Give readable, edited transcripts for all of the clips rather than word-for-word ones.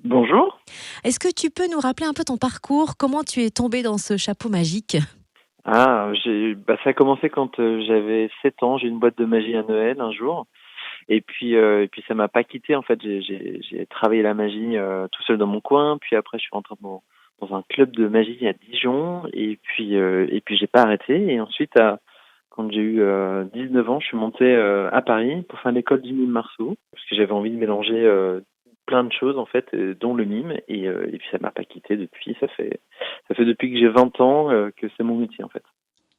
Bonjour. Est-ce que tu peux nous rappeler un peu ton parcours? Comment tu es tombé dans ce chapeau magique? Ça a commencé quand, j'avais 7 ans. J'ai eu une boîte de magie à Noël un jour et puis ça m'a pas quitté en fait. J'ai travaillé la magie, tout seul dans mon coin, puis après je suis rentré dans un club de magie à Dijon et puis j'ai pas arrêté et ensuite quand j'ai eu, 19 ans, je suis monté, à Paris pour faire l'école du mime Marceau parce que j'avais envie de mélanger, plein de choses en fait, dont le mime et puis ça m'a pas quitté depuis. Ça fait depuis que j'ai 20 ans, que c'est mon métier en fait.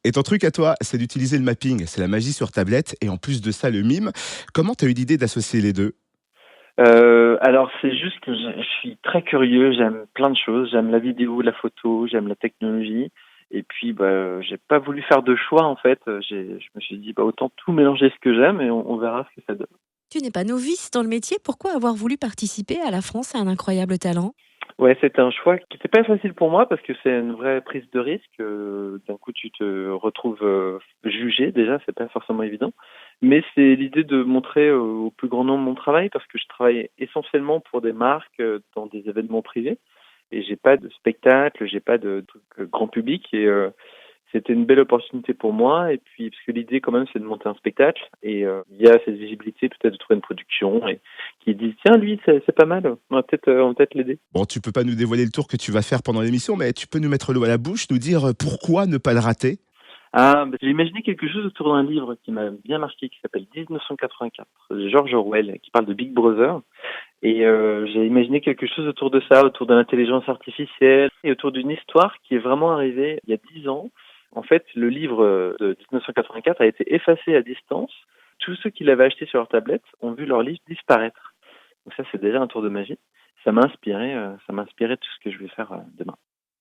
Et ton truc à toi, c'est d'utiliser le mapping, c'est la magie sur tablette et en plus de ça, le mime. Comment tu as eu l'idée d'associer les 2? Alors c'est juste que je suis très curieux, j'aime plein de choses, j'aime la vidéo, la photo, j'aime la technologie et puis, j'ai pas voulu faire de choix en fait, je me suis dit: «Bah, autant tout mélanger ce que j'aime et on verra ce que ça donne». Tu n'es pas novice dans le métier, pourquoi avoir voulu participer à la France a un incroyable talent? Ouais, c'était un choix qui était pas facile pour moi parce que c'est une vraie prise de risque, d'un coup tu te retrouves, jugé déjà, c'est pas forcément évident. Mais c'est l'idée de montrer, au plus grand nombre mon travail parce que je travaille essentiellement pour des marques, dans des événements privés et j'ai pas de spectacle, j'ai pas de truc, grand public c'était une belle opportunité pour moi et puis parce que l'idée quand même c'est de monter un spectacle et il y a cette visibilité peut-être de trouver une production et qui dit: «Tiens lui c'est pas mal, on va peut-être l'aider». Bon, tu peux pas nous dévoiler le tour que tu vas faire pendant l'émission, mais tu peux nous mettre l'eau à la bouche, nous dire pourquoi ne pas le rater? J'ai imaginé quelque chose autour d'un livre qui m'a bien marqué, qui s'appelle 1984, de George Orwell, qui parle de Big Brother. Et j'ai imaginé quelque chose autour de ça, autour de l'intelligence artificielle et autour d'une histoire qui est vraiment arrivée il y a 10 ans. En fait, le livre de 1984 a été effacé à distance. Tous ceux qui l'avaient acheté sur leur tablette ont vu leur livre disparaître. Donc ça, c'est déjà un tour de magie. Ça m'a inspiré tout ce que je vais faire demain.